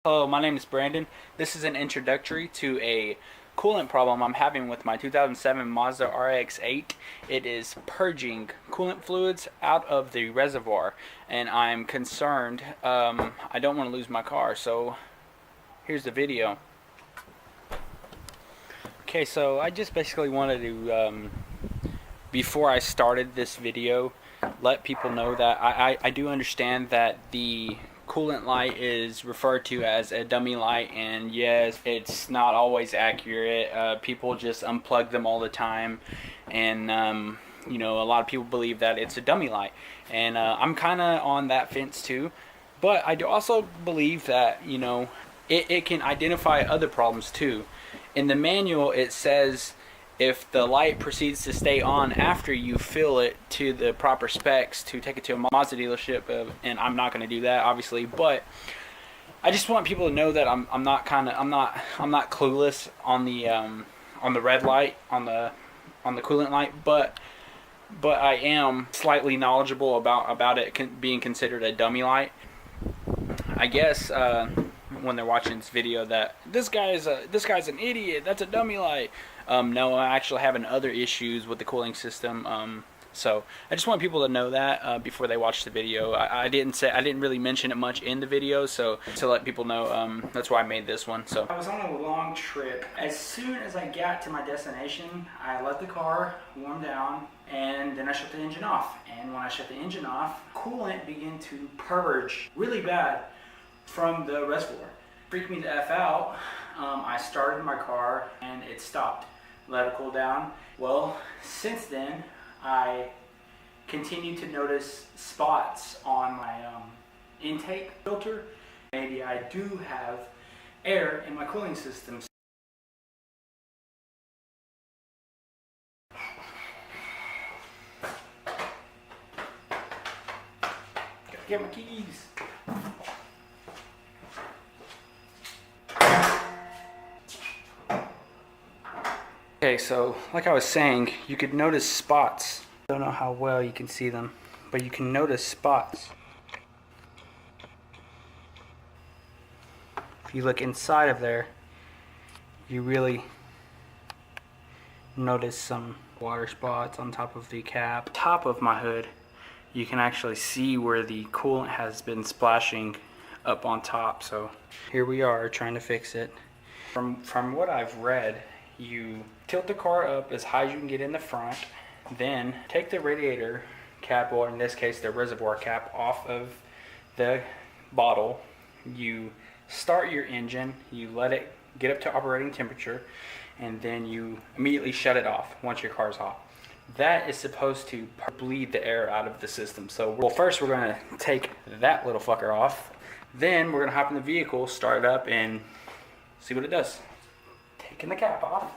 Hello, my name is Brandon. This is an introductory to a coolant problem I'm having with my 2007 Mazda RX-8. It is purging coolant fluids out of the reservoir, and I'm concerned. I don't want to lose my car, so here's the video. Okay, so I just basically wanted to, before I started this video, let people know that I do understand that the coolant light is referred to as a dummy light, and yes, it's not always accurate. People just unplug them all the time, and a lot of people believe that it's a dummy light, and I'm kind of on that fence too. But I do also believe that it can identify other problems too. In the manual, it says if the light proceeds to stay on after you fill it to the proper specs to take it to a Mazda dealership, and I'm not going to do that obviously, but I just want people to know that I'm not clueless on the red light, on the coolant light, but I am slightly knowledgeable about it being considered a dummy light. I guess when they're watching this video that this guy's an idiot, that's a dummy light. No, I'm actually having other issues with the cooling system. So I just want people to know that before they watch the video. I didn't really mention it much in the video, so to let people know, that's why I made this one. So I was on a long trip. As soon as I got to my destination, I let the car warm down, and then I shut the engine off. And when I shut the engine off, coolant began to purge really bad from the reservoir. Freaked me the F out. I started my car and it stopped. Let it cool down. Well, since then, I continue to notice spots on my intake filter. Maybe I do have air in my cooling system. Gotta get my keys. Okay, so like I was saying, you could notice spots. Don't know how well you can see them, but you can notice spots. If you look inside of there, you really notice some water spots on top of the cap. Top of my hood, you can actually see where the coolant has been splashing up on top. So here we are trying to fix it. From what I've read, you tilt the car up as high as you can get in the front, then take the radiator cap, or in this case the reservoir cap, off of the bottle. You start your engine, you let it get up to operating temperature, and then you immediately shut it off once your car's hot. That is supposed to bleed the air out of the system. So first we're going to take that little fucker off, then we're going to hop in the vehicle, start it up, and see what it does. Taking the cap off.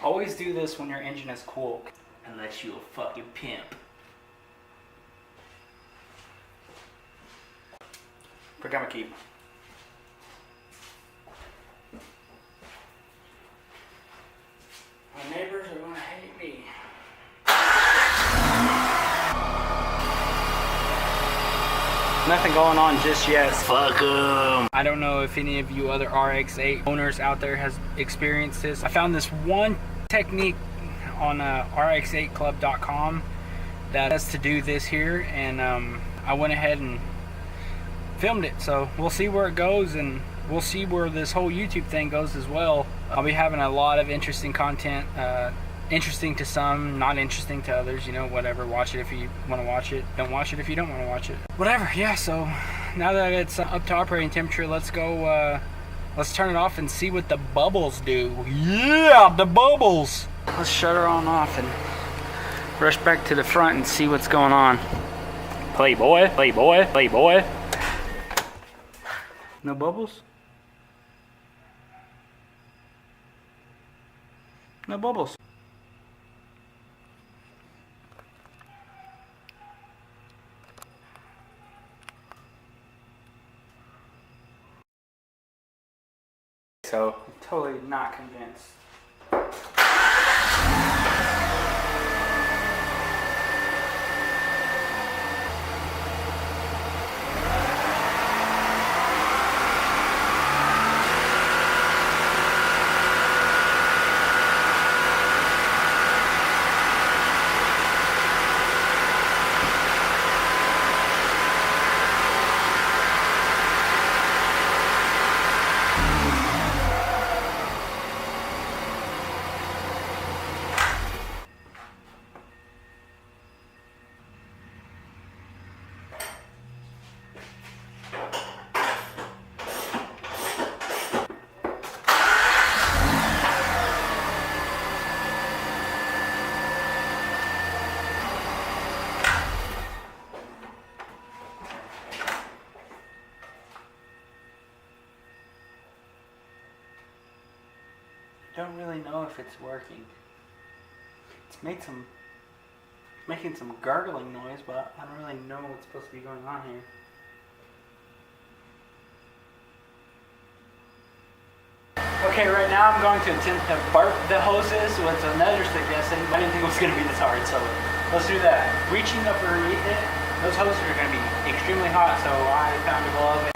Always do this when your engine is cool, unless you're a fucking pimp. Forgot my key. My neighbors are gonna hate me. Nothing going on just yet. Fuck 'em. I don't know if any of you other RX-8 owners out there has experienced this. I found this one technique on RX8club.com that has to do this here, and I went ahead and filmed it. So we'll see where it goes, and we'll see where this whole YouTube thing goes as well. I'll be having a lot of interesting content. Interesting to some, not interesting to others, whatever. Watch it if you want to watch it. Don't watch it if you don't want to watch it. Whatever, yeah, so now that it's up to operating temperature, let's go, let's turn it off and see what the bubbles do. Yeah, the bubbles! Let's shut her on off and rush back to the front and see what's going on. Playboy, playboy, playboy. No bubbles? No bubbles. So, I'm totally not convinced. don't really know if it's working. It's making some gurgling noise, but I don't really know what's supposed to be going on here. Okay, right now I'm going to attempt to burp the hoses with another suggestion. I didn't think it was going to be this hard, so let's do that. Reaching up underneath it, those hoses are going to be extremely hot, so I found a glove.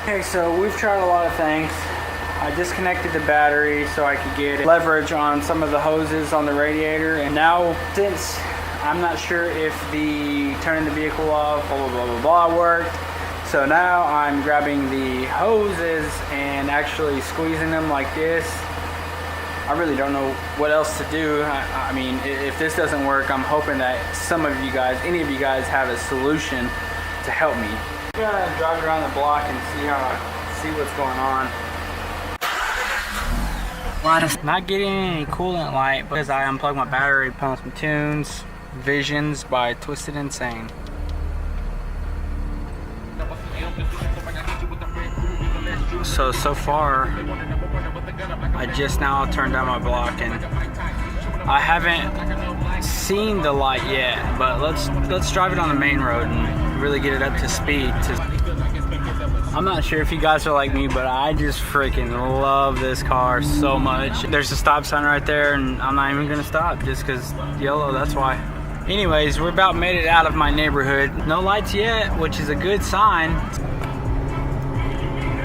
Okay, so we've tried a lot of things. I disconnected the battery so I could get leverage on some of the hoses on the radiator, and now since I'm not sure if the turning the vehicle off, blah, blah, blah, blah, blah worked. So now I'm grabbing the hoses and actually squeezing them like this. I really don't know what else to do. I mean, if this doesn't work, I'm hoping that some of you guys, any of you guys have a solution to help me. I'm gonna drive around the block and see what's going on. Not getting any coolant light because I unplugged my battery, put on some tunes. Visions by Twisted Insane. So far I just now turned down my block and I haven't seen the light yet, but let's drive it on the main road and really get it up to speed. I'm not sure if you guys are like me, but I just freaking love this car so much. There's a stop sign right there and I'm not even gonna stop just because yellow, that's why. Anyways, we're about made it out of my neighborhood. No lights yet, which is a good sign.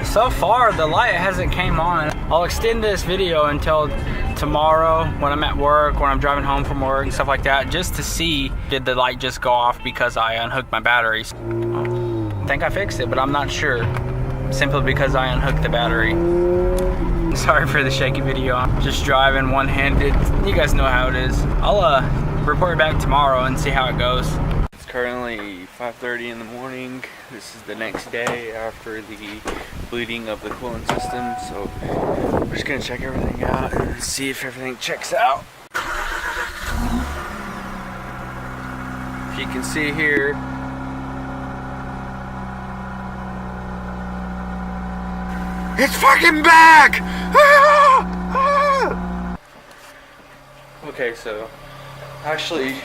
So far, the light hasn't came on. I'll extend this video until tomorrow when I'm at work, when I'm driving home from work and stuff like that, just to see did the light just go off because I unhooked my batteries. I think I fixed it, but I'm not sure. Simply because I unhooked the battery. Sorry for the shaky video. I'm just driving one-handed. You guys know how it is. I'll report back tomorrow and see how it goes. It's currently 5:30 in the morning. This is the next day after the bleeding of the coolant system, so we're just gonna check everything out and see if everything checks out. If you can see here, it's fucking back! Okay, so actually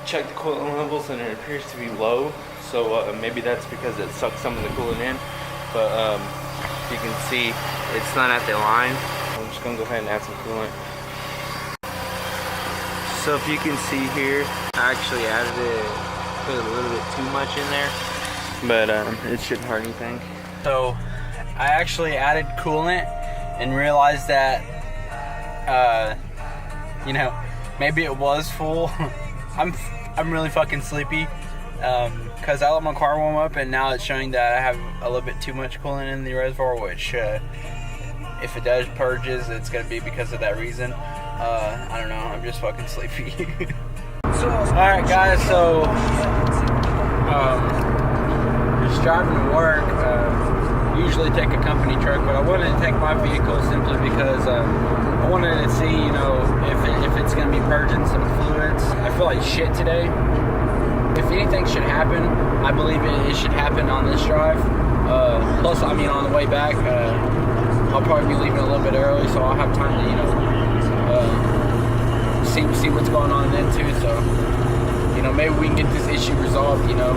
checked the coolant levels and it appears to be low, so maybe that's because it sucked some of the coolant in, but you can see it's not at the line. I'm just gonna go ahead and add some coolant. So if you can see here, I actually added it, put a little bit too much in there, but it shouldn't hurt anything. So I actually added coolant and realized that you know, maybe it was full. I'm really fucking sleepy because I let my car warm up and now it's showing that I have a little bit too much coolant in the reservoir, which if it does purges, it's gonna be because of that reason. I don't know, I'm just fucking sleepy. Alright guys, so just driving to work. Usually take a company truck, but I wanted to take my vehicle simply because I wanted to see, you know, if it's going to be purging some fluids. I feel like shit today. If anything should happen, I believe it should happen on this drive. Plus, I mean, on the way back, I'll probably be leaving a little bit early, so I'll have time to, you know, see what's going on then too. So, you know, maybe we can get this issue resolved, you know.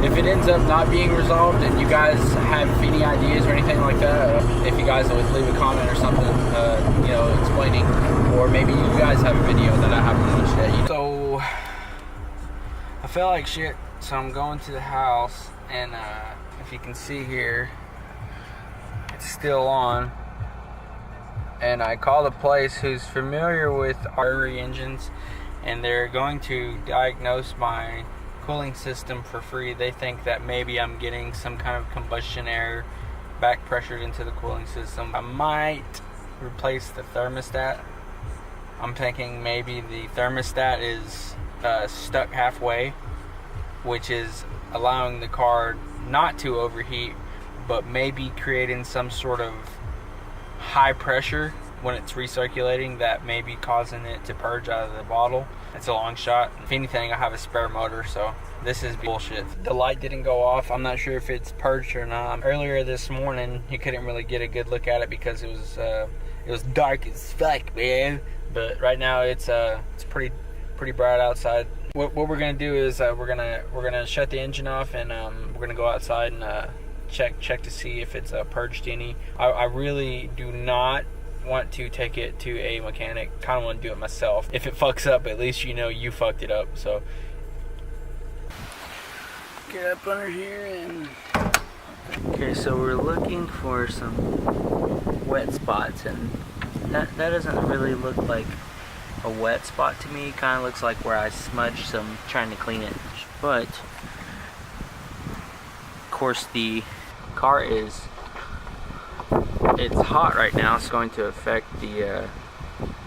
If it ends up not being resolved and you guys have any ideas or anything like that, if you guys would leave a comment or something, you know, explaining, or maybe you guys have a video that I haven't watched yet. So, I feel like shit, so I'm going to the house, and if you can see here, it's still on. And I called a place who's familiar with rotary engines, and they're going to diagnose my cooling system for free. They think that maybe I'm getting some kind of combustion air back pressured into the cooling system. I might replace the thermostat. I'm thinking maybe the thermostat is stuck halfway, which is allowing the car not to overheat, but maybe creating some sort of high pressure when it's recirculating that may be causing it to purge out of the bottle. It's a long shot. If anything, I have a spare motor, so this is bullshit. The light didn't go off. I'm not sure if it's purged or not. Earlier this morning, you couldn't really get a good look at it because it was dark as fuck, man. But right now it's pretty bright outside. What we're gonna do is we're gonna shut the engine off, and we're gonna go outside and check to see if it's purged any. I really do not want to take it to a mechanic. Kind of want to do it myself. If it fucks up, at least you know you fucked it up. So get up under here and okay. So we're looking for some wet spots, and that doesn't really look like a wet spot to me. Kind of looks like where I smudged some trying to clean it. But of course the car it's hot right now. It's going to affect the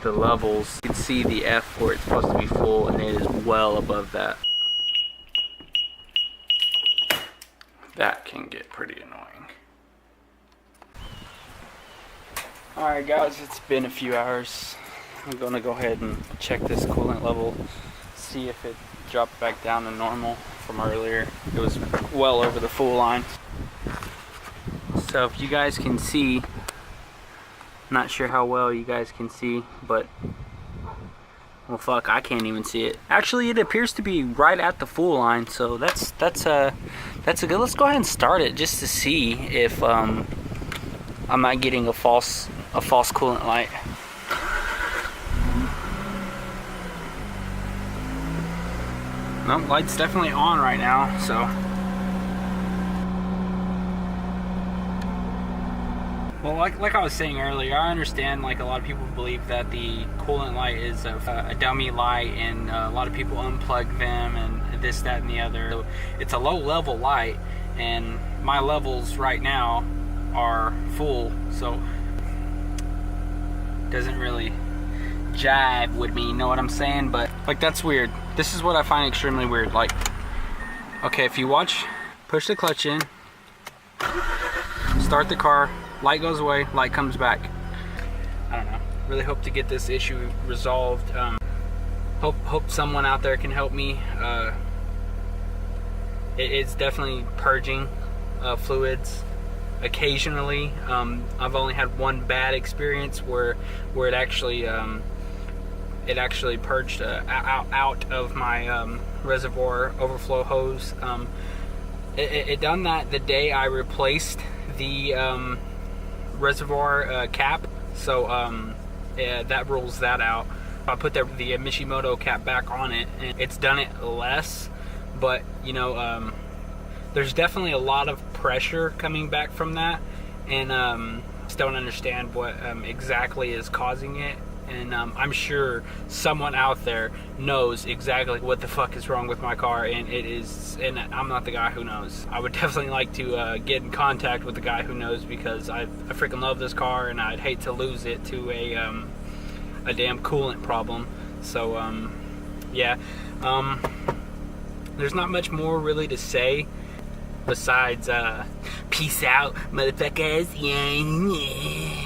levels. You can see the F where it's supposed to be full, and it is well above that. That can get pretty annoying. Alright guys, it's been a few hours. I'm going to go ahead and check this coolant level, see if it dropped back down to normal from earlier. It was well over the full line. So if you guys can see, not sure how well you guys can see, but well fuck, I can't even see it. Actually, it appears to be right at the full line, so that's a good. Let's go ahead and start it just to see if I'm not getting a false coolant light. Nope, light's definitely on right now, so. Well, like I was saying earlier, I understand like a lot of people believe that the coolant light is a dummy light, and a lot of people unplug them and this, that, and the other. So it's a low level light, and my levels right now are full, so it doesn't really jive with me, you know what I'm saying? But like, that's weird. This is what I find extremely weird. Like, okay, if you watch, push the clutch in, start the car, light goes away, light comes back. I don't know. Really hope to get this issue resolved. Hope someone out there can help me. It's definitely purging fluids occasionally. I've only had one bad experience where it actually purged out of my reservoir overflow hose. It done that the day I replaced the reservoir cap, so yeah, that rules that out. I put the Mishimoto cap back on it, and it's done it less, but you know, there's definitely a lot of pressure coming back from that, and just don't understand what exactly is causing it. And I'm sure someone out there knows exactly what the fuck is wrong with my car, and I'm not the guy who knows. I would definitely like to get in contact with the guy who knows, because I freaking love this car, and I'd hate to lose it to a damn coolant problem. So yeah, there's not much more really to say besides peace out, motherfuckers. Yeah.